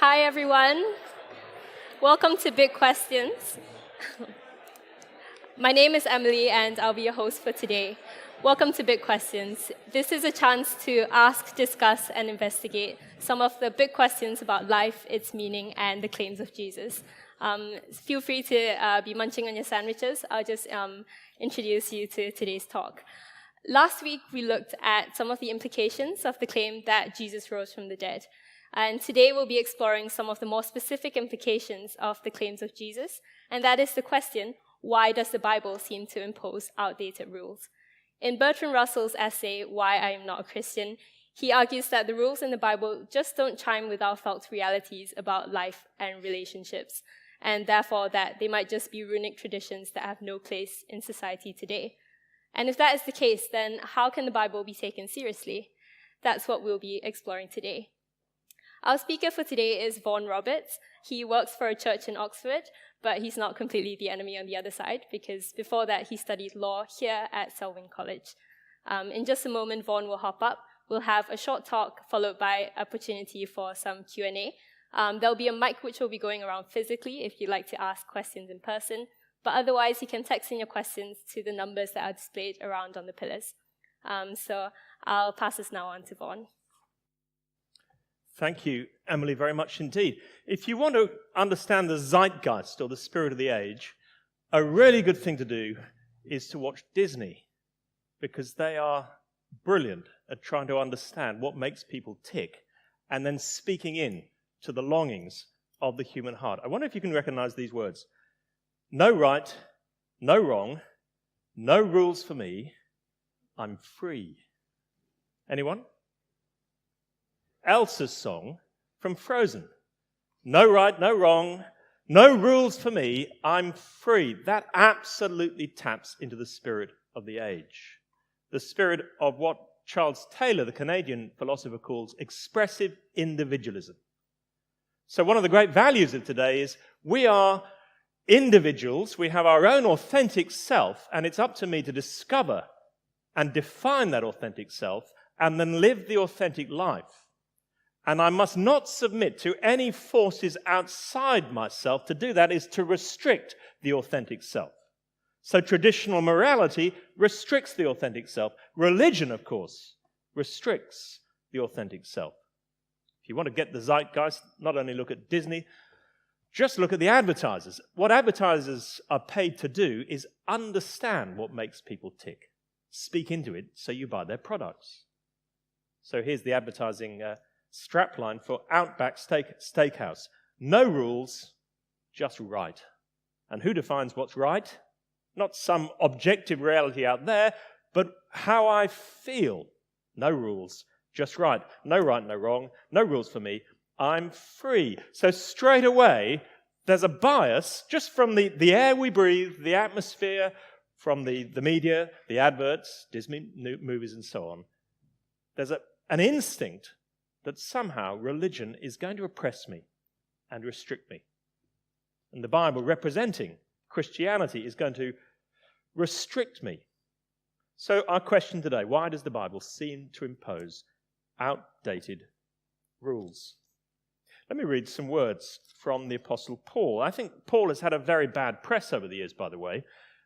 Hi, everyone. Welcome to Big Questions. My name is Emily, and I'll be your host for today. Welcome to Big Questions. This is a chance to ask, discuss, and investigate some of the big questions about life, its meaning, and the claims of Jesus. Feel free to be munching on your sandwiches. I'll just introduce you to today's talk. Last week, we looked at some of the implications of the claim that Jesus rose from the dead. And today, we'll be exploring some of the more specific implications of the claims of Jesus, and that is the question, why does the Bible seem to impose outdated rules? In Bertrand Russell's essay, Why I Am Not a Christian, he argues that the rules in the Bible just don't chime with our felt realities about life and relationships, and therefore that they might just be runic traditions that have no place in society today. And if that is the case, then how can the Bible be taken seriously? That's what we'll be exploring today. Our speaker for today is Vaughan Roberts. He works for a church in Oxford, but he's not completely the enemy on the other side, because before that he studied law here at Selwyn College. In just a moment, Vaughan will hop up. We'll have a short talk followed by opportunity for some Q&A. There'll be a mic which will be going around physically if you'd like to ask questions in person, but otherwise you can text in your questions to the numbers that are displayed around on the pillars. So I'll pass this now on to Vaughan. Thank you, Emily, very much indeed. If you want to understand the zeitgeist or the spirit of the age, a really good thing to do is to watch Disney, because they are brilliant at trying to understand what makes people tick and then speaking in to the longings of the human heart. I wonder if you can recognize these words. No right, no wrong, no rules for me, I'm free. Anyone? Elsa's song from Frozen. No right, no wrong, no rules for me, I'm free. That absolutely taps into the spirit of the age. The spirit of what Charles Taylor, the Canadian philosopher, calls expressive individualism. So one of the great values of today is we are individuals, we have our own authentic self, and it's up to me to discover and define that authentic self and then live the authentic life. And I must not submit to any forces outside myself. To do that is to restrict the authentic self. So traditional morality restricts the authentic self. Religion, of course, restricts the authentic self. If you want to get the zeitgeist, not only look at Disney, just look at the advertisers. What advertisers are paid to do is understand what makes people tick. Speak into it so you buy their products. So here's the advertising strapline for Outback Steakhouse. No rules, just right. And who defines what's right? Not some objective reality out there, but how I feel. No rules, just right. No right, no wrong, no rules for me. I'm free. So straight away, there's a bias just from the air we breathe, the atmosphere, from the media, the adverts, Disney movies and so on. There's an instinct that somehow religion is going to oppress me and restrict me. And the Bible, representing Christianity, is going to restrict me. So our question today, why does the Bible seem to impose outdated rules? Let me read some words from the Apostle Paul. I think Paul has had a very bad press over the years, by the way.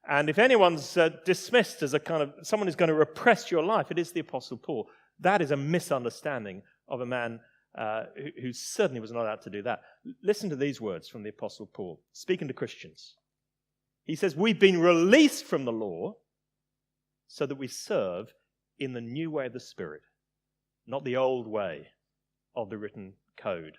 And if anyone's dismissed as a kind of someone who's going to repress your life, it is the Apostle Paul. That is a misunderstanding of a man who certainly was not out to do that. Listen to these words from the Apostle Paul, speaking to Christians. He says, we've been released from the law so that we serve in the new way of the Spirit, not the old way of the written code.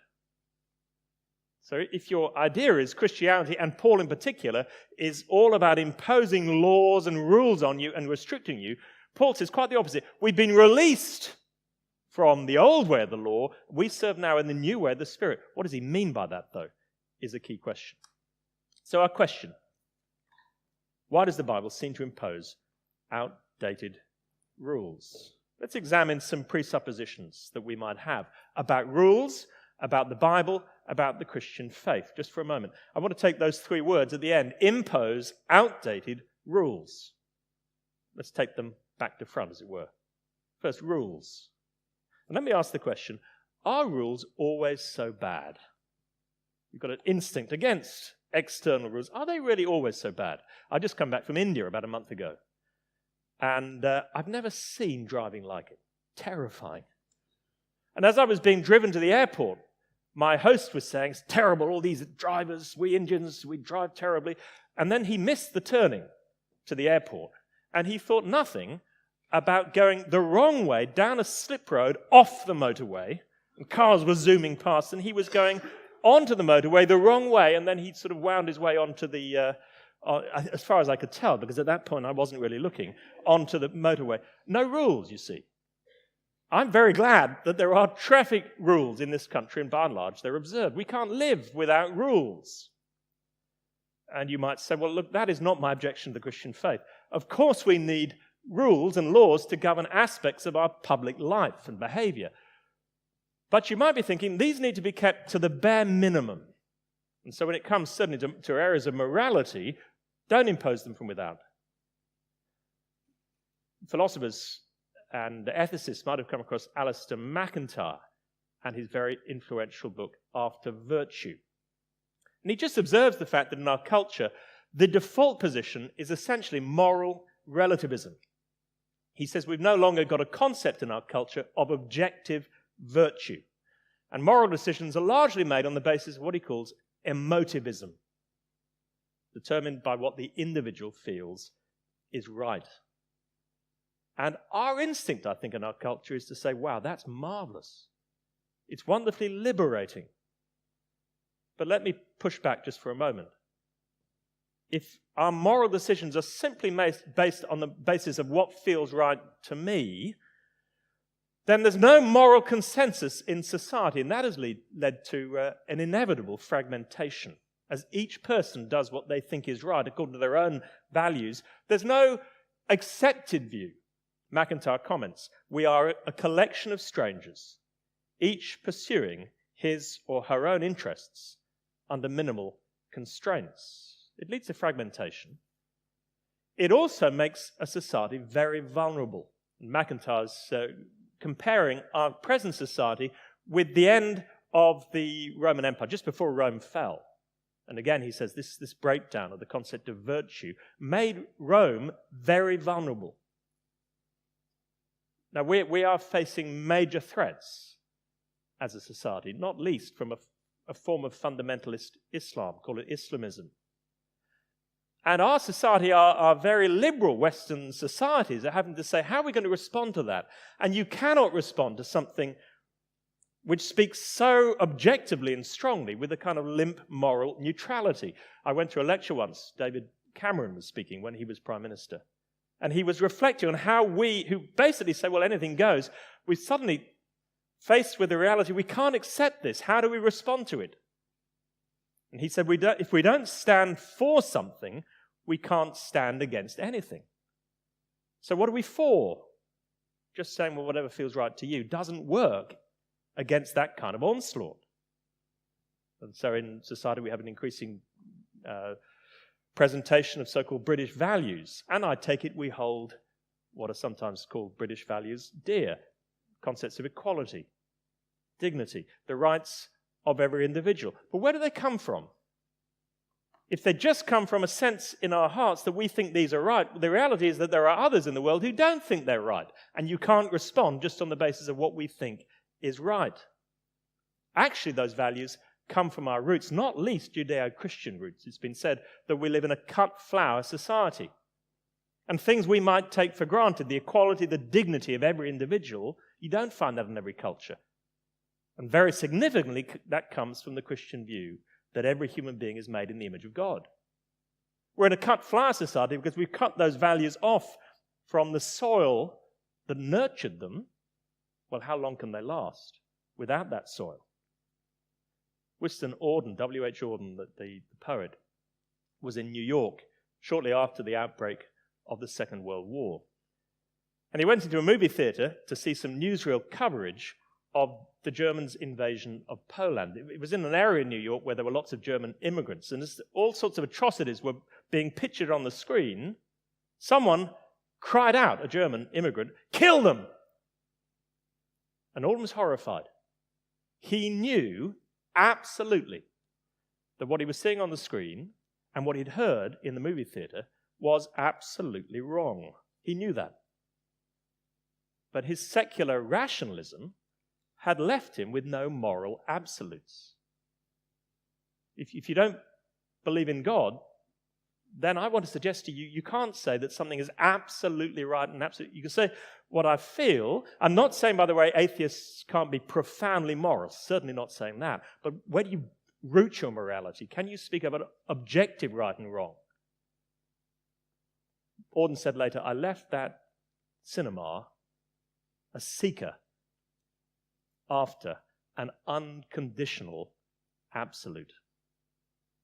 So if your idea is Christianity, and Paul in particular, is all about imposing laws and rules on you and restricting you, Paul says quite the opposite. We've been released from the old way of the law. We serve now in the new way of the Spirit. What does he mean by that, though, is a key question. So our question, why does the Bible seem to impose outdated rules? Let's examine some presuppositions that we might have about rules, about the Bible, about the Christian faith. Just for a moment. I want to take those three words at the end. Impose outdated rules. Let's take them back to front, as it were. First, rules. And let me ask the question, are rules always so bad? We've got an instinct against external rules. Are they really always so bad? I just come back from India about a month ago, and I've never seen driving like it. Terrifying. And as I was being driven to the airport, my host was saying, it's terrible, all these drivers, we Indians, we drive terribly. And then he missed the turning to the airport, and he thought nothing about going the wrong way down a slip road off the motorway, and cars were zooming past, and he was going onto the motorway the wrong way, and then he sort of wound his way onto the, as far as I could tell, because at that point I wasn't really looking, onto the motorway. No rules, you see. I'm very glad that there are traffic rules in this country, and by and large they're observed. We can't live without rules. And you might say, well, look, that is not my objection to the Christian faith. Of course we need rules and laws to govern aspects of our public life and behavior. But you might be thinking, these need to be kept to the bare minimum. And so when it comes certainly to areas of morality, don't impose them from without. Philosophers and ethicists might have come across Alistair McIntyre and his very influential book, After Virtue. And he just observes the fact that in our culture, the default position is essentially moral relativism. He says we've no longer got a concept in our culture of objective virtue. And moral decisions are largely made on the basis of what he calls emotivism, determined by what the individual feels is right. And our instinct, I think, in our culture is to say, wow, that's marvelous. It's wonderfully liberating. But let me push back just for a moment. If our moral decisions are simply based on the basis of what feels right to me, then there's no moral consensus in society, and that has led to an inevitable fragmentation. As each person does what they think is right according to their own values, there's no accepted view. McIntyre comments, we are a collection of strangers, each pursuing his or her own interests under minimal constraints. It leads to fragmentation. It also makes a society very vulnerable. And McIntyre's comparing our present society with the end of the Roman Empire, just before Rome fell. And again, he says this breakdown of the concept of virtue made Rome very vulnerable. Now, we are facing major threats as a society, not least from a form of fundamentalist Islam, call it Islamism. And our society, our very liberal Western societies, are having to say, how are we going to respond to that? And you cannot respond to something which speaks so objectively and strongly with a kind of limp moral neutrality. I went to a lecture once, David Cameron was speaking when he was Prime Minister. And he was reflecting on how we, who basically say, well, anything goes, we're suddenly faced with the reality, we can't accept this. How do we respond to it? And he said, if we don't stand for something, we can't stand against anything. So what are we for? Just saying, well, whatever feels right to you doesn't work against that kind of onslaught. And so in society, we have an increasing presentation of so-called British values. And I take it we hold what are sometimes called British values dear. Concepts of equality, dignity, the rights of every individual. But where do they come from? If they just come from a sense in our hearts that we think these are right, the reality is that there are others in the world who don't think they're right. And you can't respond just on the basis of what we think is right. Actually, those values come from our roots, not least Judeo-Christian roots. It's been said that we live in a cut-flower society. And things we might take for granted, the equality, the dignity of every individual, you don't find that in every culture. And very significantly, that comes from the Christian view that every human being is made in the image of God. We're in a cut-flower society because we've cut those values off from the soil that nurtured them. Well, how long can they last without that soil? Winston Auden, W.H. Auden, the poet, was in New York shortly after the outbreak of the Second World War. And he went into a movie theater to see some newsreel coverage of the Germans' invasion of Poland. It was in an area in New York where there were lots of German immigrants, and as all sorts of atrocities were being pictured on the screen, someone cried out, a German immigrant, "Kill them!" And Auden was horrified. He knew absolutely that what he was seeing on the screen and what he'd heard in the movie theatre was absolutely wrong. He knew that. But his secular rationalism had left him with no moral absolutes. If you don't believe in God, then I want to suggest to you, you can't say that something is absolutely right and absolute. You can say what I feel. I'm not saying, by the way, atheists can't be profoundly moral. Certainly not saying that. But where do you root your morality? Can you speak about objective right and wrong? Auden said later, I left that cinema a seeker after an unconditional absolute.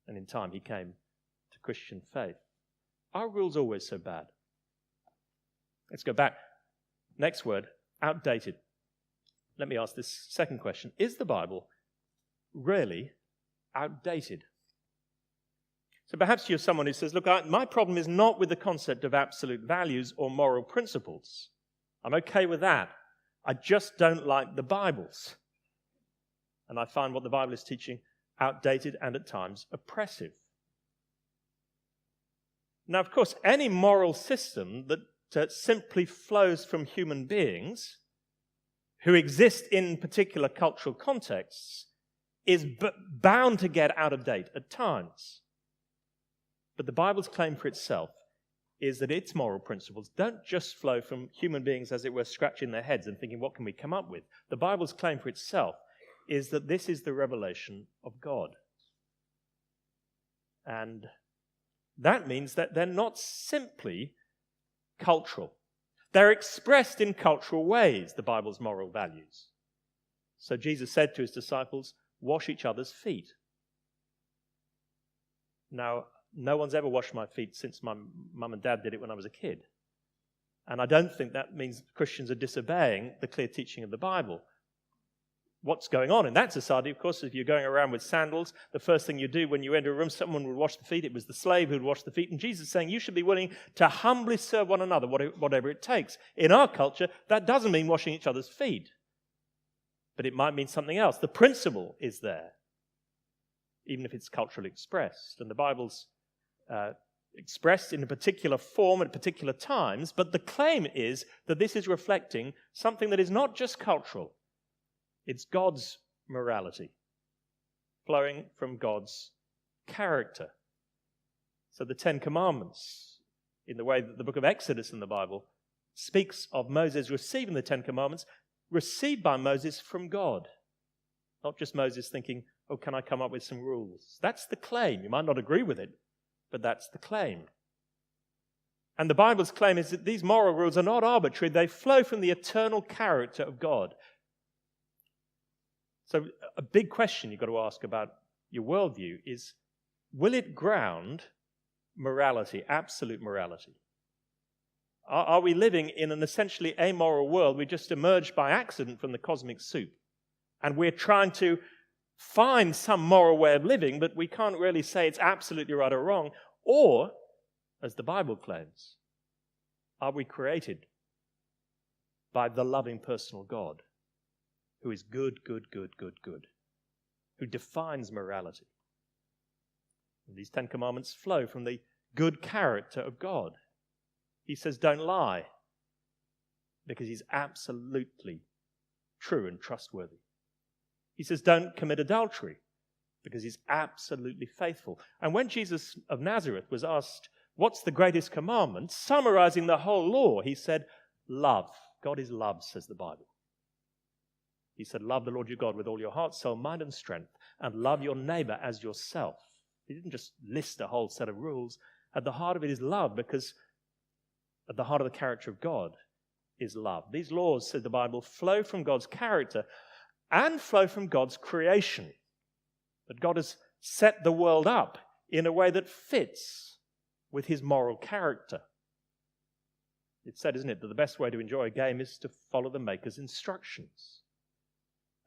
And in time he came to Christian faith. Are rules always so bad? Let's go back. Next word, outdated. Let me ask this second question. Is the Bible really outdated? So perhaps you're someone who says, look, my problem is not with the concept of absolute values or moral principles. I'm okay with that. I just don't like the Bibles. And I find what the Bible is teaching outdated and at times oppressive. Now, of course, any moral system that simply flows from human beings who exist in particular cultural contexts is bound to get out of date at times. But the Bible's claim for itself is that its moral principles don't just flow from human beings, as it were, scratching their heads and thinking, what can we come up with? The Bible's claim for itself is that this is the revelation of God. And that means that they're not simply cultural. They're expressed in cultural ways, the Bible's moral values. So Jesus said to his disciples, wash each other's feet. Now, no one's ever washed my feet since my mum and dad did it when I was a kid. And I don't think that means Christians are disobeying the clear teaching of the Bible. What's going on in that society, of course, if you're going around with sandals, the first thing you do when you enter a room, someone would wash the feet. It was the slave who would wash the feet. And Jesus is saying you should be willing to humbly serve one another, whatever it takes. In our culture, that doesn't mean washing each other's feet. But it might mean something else. The principle is there, even if it's culturally expressed. And the Bible's expressed in a particular form at particular times, but the claim is that this is reflecting something that is not just cultural. It's God's morality, flowing from God's character. So the Ten Commandments, in the way that the book of Exodus in the Bible speaks of Moses receiving the Ten Commandments, received by Moses from God. Not just Moses thinking, oh, can I come up with some rules? That's the claim. You might not agree with it, but that's the claim. And the Bible's claim is that these moral rules are not arbitrary. They flow from the eternal character of God. So a big question you've got to ask about your worldview is, will it ground morality, absolute morality? Are we living in an essentially amoral world? We just emerged by accident from the cosmic soup, and we're trying to find some moral way of living, but we can't really say it's absolutely right or wrong. Or, as the Bible claims, are we created by the loving personal God, who is good, good, good, good, good, who defines morality? And these Ten Commandments flow from the good character of God. He says, don't lie, because he's absolutely true and trustworthy. He says, don't commit adultery, because he's absolutely faithful. And when Jesus of Nazareth was asked, what's the greatest commandment, summarizing the whole law, he said, love. God is love, says the Bible. He said, love the Lord your God with all your heart, soul, mind, and strength, and love your neighbor as yourself. He didn't just list a whole set of rules. At the heart of it is love, because at the heart of the character of God is love. These laws, said the Bible, flow from God's character and flow from God's creation. That God has set the world up in a way that fits with his moral character. It's said, isn't it, that the best way to enjoy a game is to follow the maker's instructions.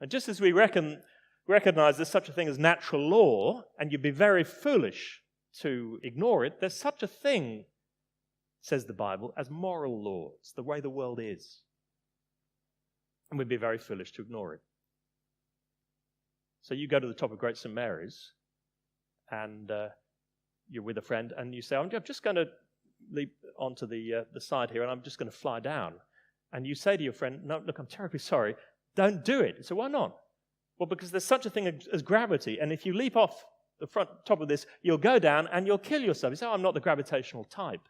And just as we recognize there's such a thing as natural law, and you'd be very foolish to ignore it, there's such a thing, says the Bible, as moral laws, the way the world is. And we'd be very foolish to ignore it. So you go to the top of Great St. Mary's, and you're with a friend, and you say, I'm just going to leap onto the side here, and I'm just going to fly down. And you say to your friend, no, look, I'm terribly sorry, don't do it. So why not? Well, because there's such a thing as gravity, and if you leap off the front top of this, you'll go down and you'll kill yourself. You say, I'm not the gravitational type.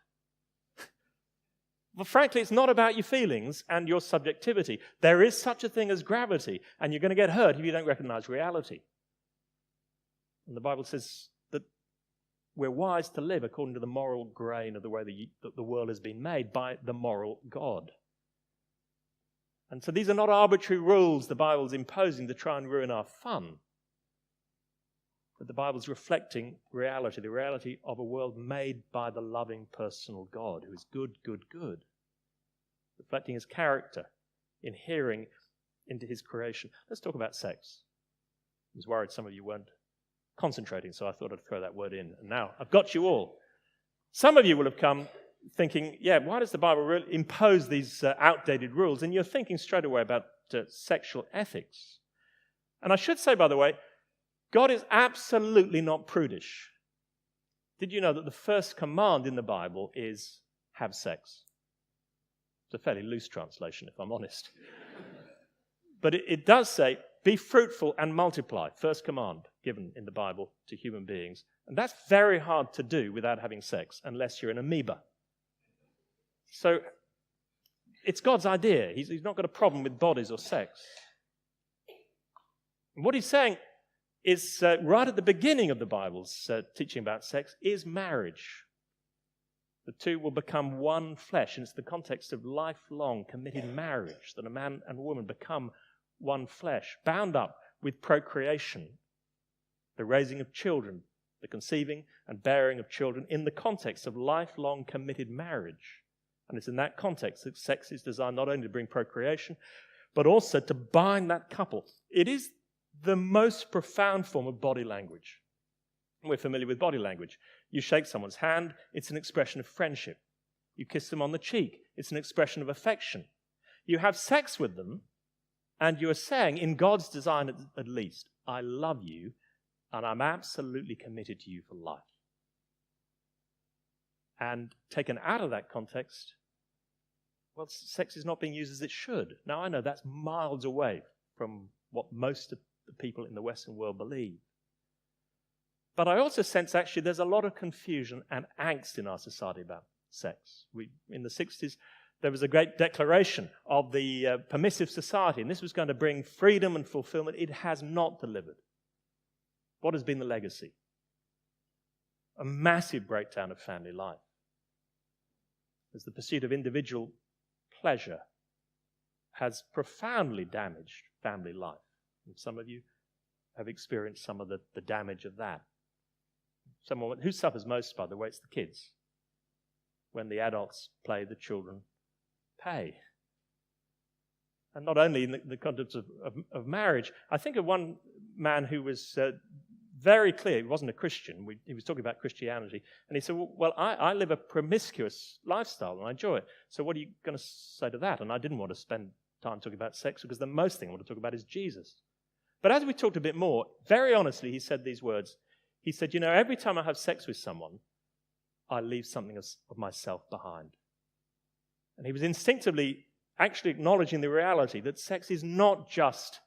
Well, frankly, it's not about your feelings and your subjectivity. There is such a thing as gravity, and you're going to get hurt if you don't recognize reality. And the Bible says that we're wise to live according to the moral grain of the way that the world has been made by the moral God. And so these are not arbitrary rules the Bible's imposing to try and ruin our fun. But the Bible's reflecting reality, the reality of a world made by the loving personal God who is good, good, good. Reflecting his character, inhering into his creation. Let's talk about sex. I was worried some of you weren't concentrating, so I thought I'd throw that word in. And now I've got you all. Some of you will have come thinking, yeah, why does the Bible really impose these outdated rules? And you're thinking straight away about sexual ethics. And I should say, by the way, God is absolutely not prudish. Did you know that the first command in the Bible is have sex? It's a fairly loose translation, if I'm honest. But it does say, be fruitful and multiply. First command given in the Bible to human beings. And that's very hard to do without having sex, unless you're an amoeba. So it's God's idea. He's not got a problem with bodies or sex. And what he's saying is right at the beginning of the Bible's teaching about sex is marriage. The two will become one flesh, and it's the context of lifelong committed marriage that a man and a woman become one flesh, bound up with procreation, the raising of children, the conceiving and bearing of children in the context of lifelong committed marriage. And it's in that context that sex is designed not only to bring procreation, but also to bind that couple. It is the most profound form of body language. We're familiar with body language. You shake someone's hand, it's an expression of friendship. You kiss them on the cheek, it's an expression of affection. You have sex with them, and you are saying, in God's design at least, I love you, and I'm absolutely committed to you for life. And taken out of that context, well, sex is not being used as it should. Now, I know that's miles away from what most of the people in the Western world believe. But I also sense actually there's a lot of confusion and angst in our society about sex. In the 60s, there was a great declaration of the permissive society, and this was going to bring freedom and fulfillment. It has not delivered. What has been the legacy? A massive breakdown of family life. As the pursuit of individual pleasure has profoundly damaged family life. And some of you have experienced some of the damage of that. Someone who suffers most, by the way, it's the kids. When the adults play, the children pay. And not only in the context of marriage. I think of one man who was very clear. He wasn't a Christian. He was talking about Christianity. And he said, well, I live a promiscuous lifestyle and I enjoy it. So what are you going to say to that? And I didn't want to spend time talking about sex because the most thing I want to talk about is Jesus. But as we talked a bit more, very honestly, he said these words. He said, every time I have sex with someone, I leave something of myself behind. And he was instinctively actually acknowledging the reality that sex is not just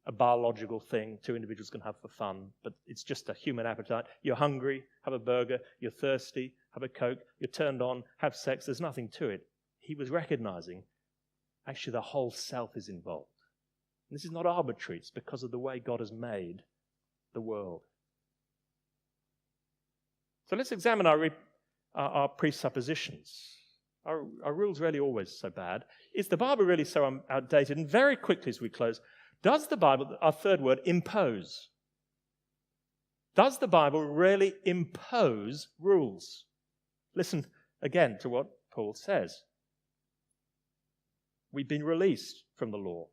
a biological thing two individuals can have for fun, but it's just a human appetite. You're hungry, have a burger. You're thirsty, have a Coke. You're turned on, have sex. There's nothing to it. He was recognizing actually the whole self is involved. And this is not arbitrary. It's because of the way God has made the world. So let's examine our presuppositions. Are rules really always so bad? Is the Bible really so outdated? And very quickly as we close, does the Bible, our third word, impose? Does the Bible really impose rules? Listen again to what Paul says. We've been released from the law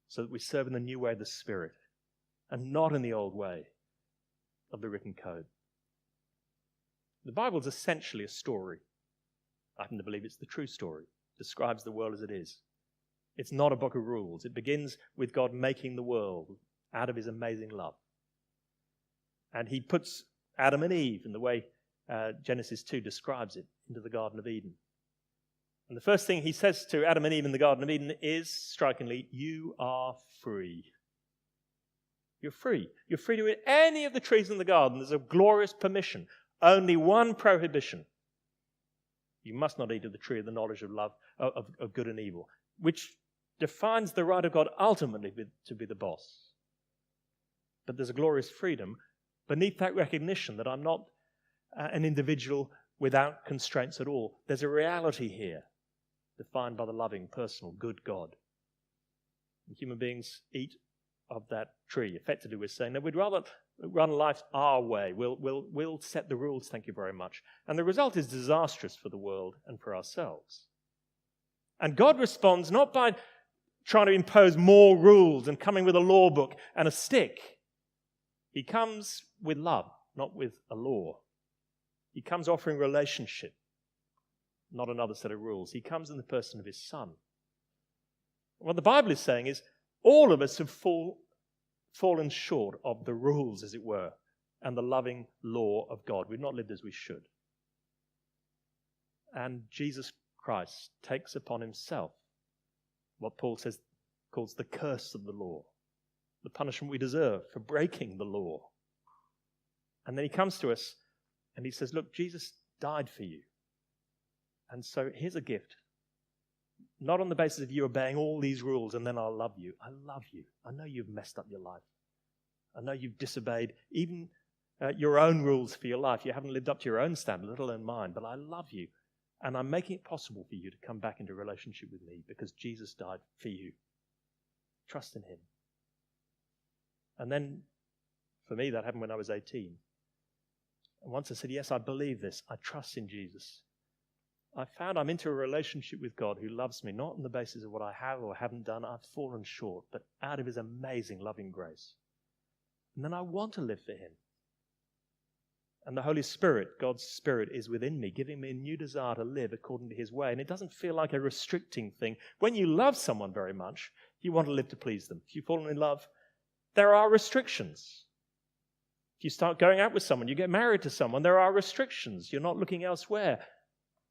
so that we serve in the new way of the Spirit and not in the old way of the written code. The Bible is essentially a story. I happen to believe it's the true story. It describes the world as it is. It's not a book of rules. It begins with God making the world out of his amazing love. And he puts Adam and Eve, in the way Genesis 2 describes it, into the Garden of Eden. And the first thing he says to Adam and Eve in the Garden of Eden is, strikingly, you are free. You're free. You're free to eat any of the trees in the garden. There's a glorious permission. Only one prohibition. You must not eat of the tree of the knowledge of love, of good and evil, which defines the right of God ultimately to be the boss. But there's a glorious freedom beneath that recognition that I'm not an individual without constraints at all. There's a reality here defined by the loving, personal, good God. And human beings eat of that tree. Effectively, we're saying that we'd rather run life our way. We'll set the rules, thank you very much. And the result is disastrous for the world and for ourselves. And God responds not by trying to impose more rules and coming with a law book and a stick. He comes with love, not with a law. He comes offering relationship, not another set of rules. He comes in the person of his Son. What the Bible is saying is all of us have fallen short of the rules, as it were, and the loving law of God. We've not lived as we should. And Jesus Christ takes upon himself what Paul calls the curse of the law, the punishment we deserve for breaking the law. And then he comes to us and he says, look, Jesus died for you. And so here's a gift. Not on the basis of you obeying all these rules and then I'll love you. I love you. I know you've messed up your life. I know you've disobeyed even your own rules for your life. You haven't lived up to your own standard, let alone mine. But I love you. And I'm making it possible for you to come back into relationship with me because Jesus died for you. Trust in him. And then, for me, that happened when I was 18. And once I said, yes, I believe this. I trust in Jesus. I found I'm into a relationship with God who loves me, not on the basis of what I have or haven't done. I've fallen short, but out of his amazing loving grace. And then I want to live for him. And the Holy Spirit, God's Spirit, is within me, giving me a new desire to live according to his way. And it doesn't feel like a restricting thing. When you love someone very much, you want to live to please them. If you've fallen in love, there are restrictions. If you start going out with someone, you get married to someone, there are restrictions. You're not looking elsewhere.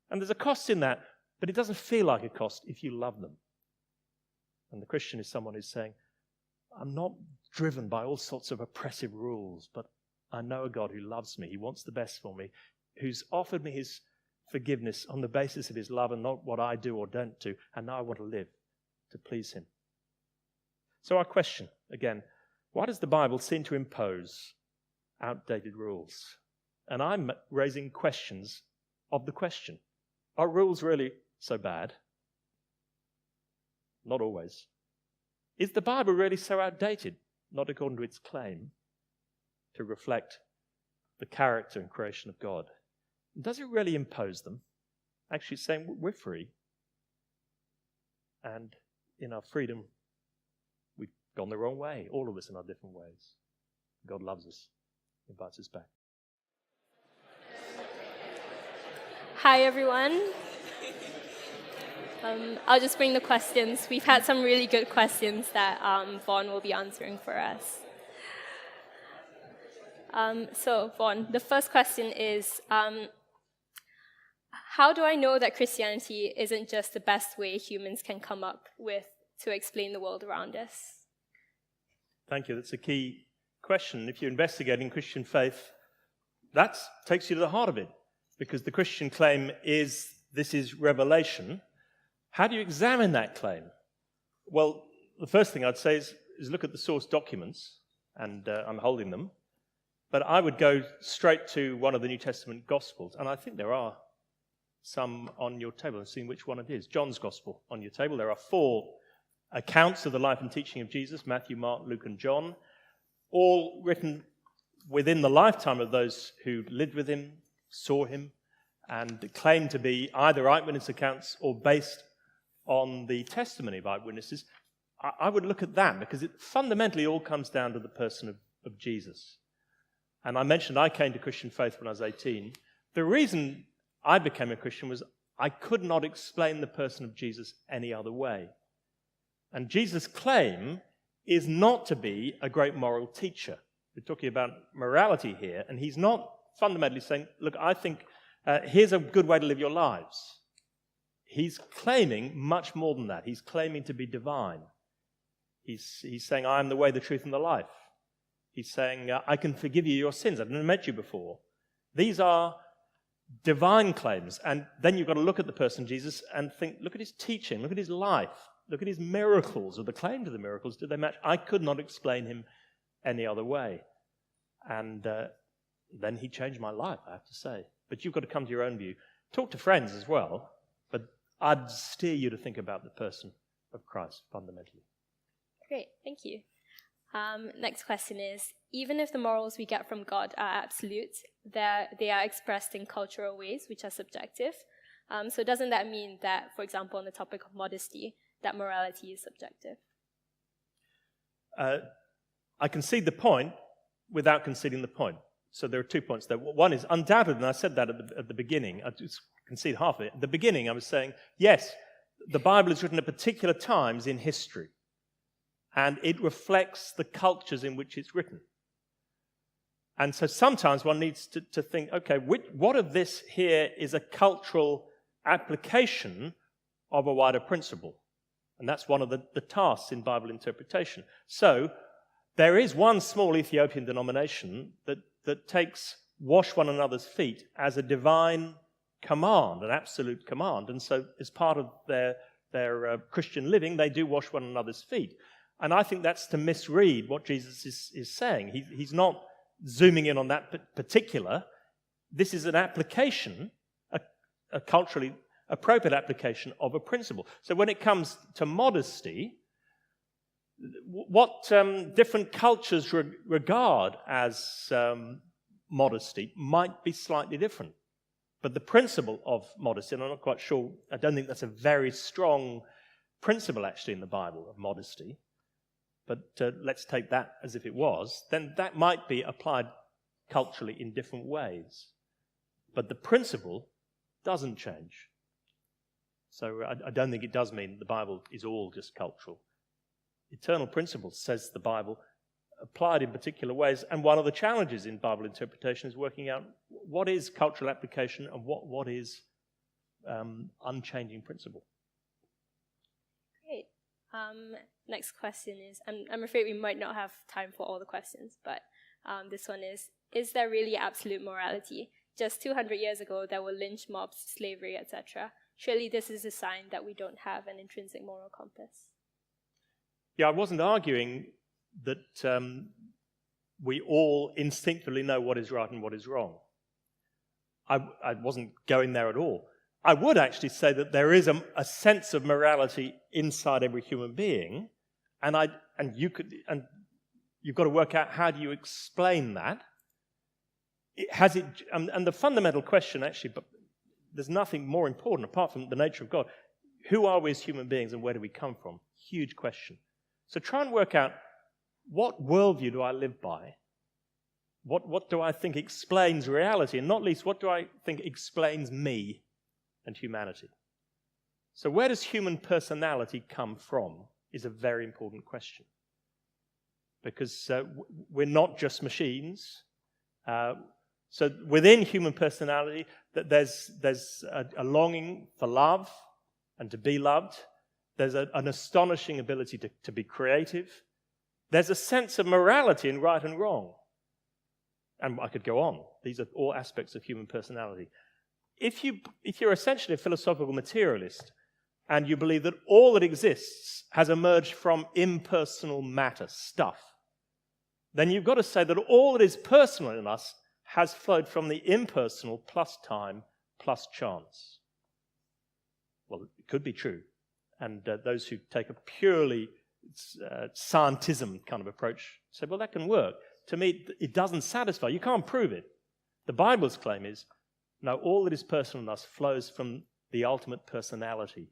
And there's a cost in that, but it doesn't feel like a cost if you love them. And the Christian is someone who's saying, I'm not driven by all sorts of oppressive rules, but I know a God who loves me. He wants the best for me, who's offered me his forgiveness on the basis of his love and not what I do or don't do. And now I want to live to please him. So our question, again, why does the Bible seem to impose outdated rules? And I'm raising questions of the question. Are rules really so bad? Not always. Is the Bible really so outdated? Not according to its claim to reflect the character and creation of God. Does it really impose them? Actually, it's saying we're free. And in our freedom, we've gone the wrong way, all of us in our different ways. God loves us, invites us back. Hi, everyone. I'll just bring the questions. We've had some really good questions that Vaughan will be answering for us. So, Vaughan, the first question is, how do I know that Christianity isn't just the best way humans can come up with to explain the world around us? Thank you. That's a key question. If you're investigating Christian faith, that takes you to the heart of it, because the Christian claim is, this is revelation. How do you examine that claim? Well, the first thing I'd say is look at the source documents, and I'm holding them. But I would go straight to one of the New Testament Gospels, and I think there are some on your table. I've seen which one it is. John's Gospel on your table. There are 4 accounts of the life and teaching of Jesus, Matthew, Mark, Luke, and John, all written within the lifetime of those who lived with him, saw him, and claimed to be either eyewitness accounts or based on the testimony of eyewitnesses. I would look at that, because it fundamentally all comes down to the person of Jesus. And I mentioned I came to Christian faith when I was 18. The reason I became a Christian was I could not explain the person of Jesus any other way. And Jesus' claim is not to be a great moral teacher. We're talking about morality here, and he's not fundamentally saying, look, I think here's a good way to live your lives. He's claiming much more than that. He's claiming to be divine. He's saying, I am the way, the truth, and the life. He's saying, I can forgive you your sins. I've never met you before. These are divine claims. And then you've got to look at the person Jesus and think, look at his teaching, look at his life, look at his miracles, or the claim to the miracles. Do they match? I could not explain him any other way. And then he changed my life, I have to say. But you've got to come to your own view. Talk to friends as well, but I'd steer you to think about the person of Christ fundamentally. Great, thank you. Next question is, even if the morals we get from God are absolute, they are expressed in cultural ways, which are subjective. So doesn't that mean that, for example, on the topic of modesty, that morality is subjective? I concede the point without conceding the point. So there are 2 points there. One is undoubted, and I said that at the beginning. I just concede half of it. At the beginning, I was saying, yes, the Bible is written at particular times in history, and it reflects the cultures in which it's written. And so sometimes one needs to think, okay, what of this here is a cultural application of a wider principle? And that's one of the tasks in Bible interpretation. So there is one small Ethiopian denomination that takes wash one another's feet as a divine command, an absolute command. And so as part of their Christian living, they do wash one another's feet. And I think that's to misread what Jesus is saying. He's not zooming in on that particular. This is an application, a culturally appropriate application of a principle. So when it comes to modesty, what different cultures regard as modesty might be slightly different. But the principle of modesty, and I'm not quite sure, I don't think that's a very strong principle actually in the Bible of modesty, but let's take that as if it was, then that might be applied culturally in different ways. But the principle doesn't change. So I don't think it does mean the Bible is all just cultural. Eternal principles, says the Bible, applied in particular ways. And one of the challenges in Bible interpretation is working out what is cultural application and what is unchanging principle. Great. Next question I'm afraid we might not have time for all the questions, but this one is there really absolute morality? Just 200 years ago, there were lynch mobs, slavery, etc. Surely this is a sign that we don't have an intrinsic moral compass. Yeah, I wasn't arguing that we all instinctively know what is right and what is wrong. I wasn't going there at all. I would actually say that there is a sense of morality inside every human being, and you've got to work out how do you explain that. And the fundamental question actually, but there's nothing more important apart from the nature of God. Who are we as human beings and where do we come from? Huge question. So try and work out, what worldview do I live by? What do I think explains reality? And not least, what do I think explains me and humanity? So where does human personality come from is a very important question. Because we're not just machines. So within human personality, there's a longing for love and to be loved. There's an astonishing ability to be creative. There's a sense of morality in right and wrong. And I could go on. These are all aspects of human personality. If you're essentially a philosophical materialist and you believe that all that exists has emerged from impersonal matter, stuff, then you've got to say that all that is personal in us has flowed from the impersonal plus time plus chance. Well, it could be true. And those who take a purely scientism kind of approach say, well, that can work. To me, it doesn't satisfy. You can't prove it. The Bible's claim is, no, all that is personal in us flows from the ultimate personality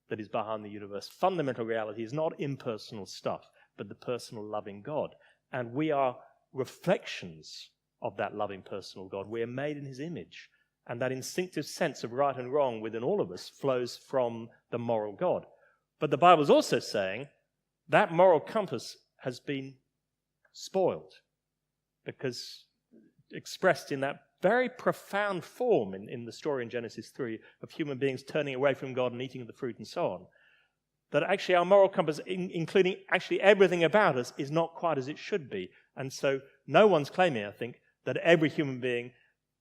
that is behind the universe. Fundamental reality is not impersonal stuff, but the personal loving God. And we are reflections of that loving personal God. We are made in his image. And that instinctive sense of right and wrong within all of us flows from the moral God. But the Bible's also saying that moral compass has been spoiled. because expressed in that very profound form in the story in Genesis 3 of human beings turning away from God and eating of the fruit and so on, that actually our moral compass, including actually everything about us, is not quite as it should be. And so no one's claiming, I think, that every human being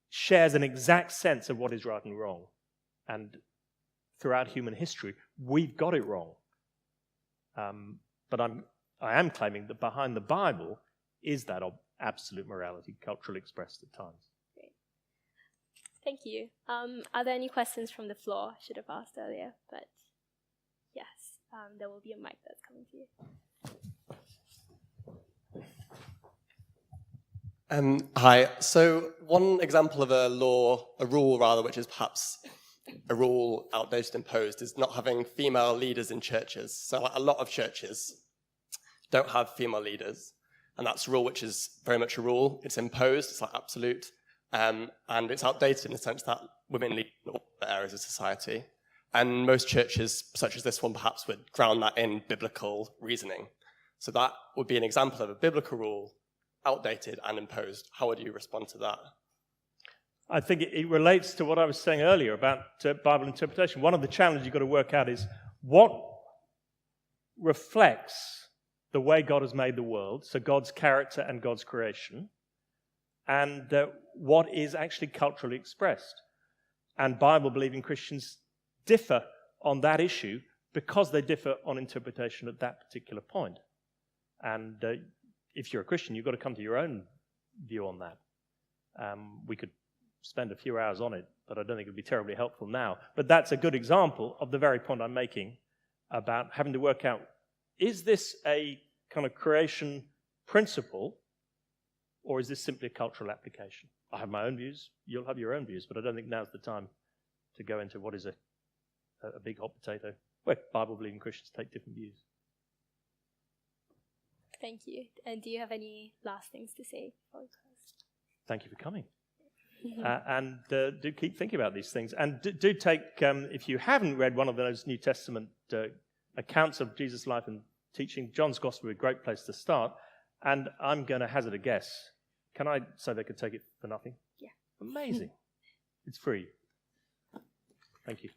shares an exact sense of what is right and wrong. And throughout human history, we've got it wrong. But I am claiming that behind the Bible is that absolute morality, culturally expressed at times. Great. Thank you. Are there any questions from the floor? I should have asked earlier, but yes, there will be a mic that's coming to you. Hi. So one example of a rule, which is perhaps a rule outdated and imposed, is not having female leaders in churches. So a lot of churches don't have female leaders, and that's a rule which is very much a rule. It's imposed, it's like absolute, and it's outdated in the sense that women lead in all areas of society. And most churches, such as this one, perhaps would ground that in biblical reasoning. So that would be an example of a biblical rule, outdated and imposed. How would you respond to that? I think it relates to what I was saying earlier about Bible interpretation. One of the challenges you've got to work out is what reflects the way God has made the world, so God's character and God's creation, and what is actually culturally expressed. And Bible-believing Christians differ on that issue because they differ on interpretation at that particular point. And if you're a Christian, you've got to come to your own view on that. We could spend a few hours on it, but I don't think it would be terribly helpful now. But that's a good example of the very point I'm making about having to work out, is this a kind of creation principle, or is this simply a cultural application? I have my own views, you'll have your own views, but I don't think now's the time to go into what is a big hot potato, where Bible-believing Christians take different views. Thank you. And do you have any last things to say before we close? Thank you for coming. And do keep thinking about these things. And do take, if you haven't read one of those New Testament accounts of Jesus' life and teaching, John's Gospel is a great place to start. And I'm going to hazard a guess. Can I say they could take it for nothing? Yeah. Amazing. It's free. Thank you.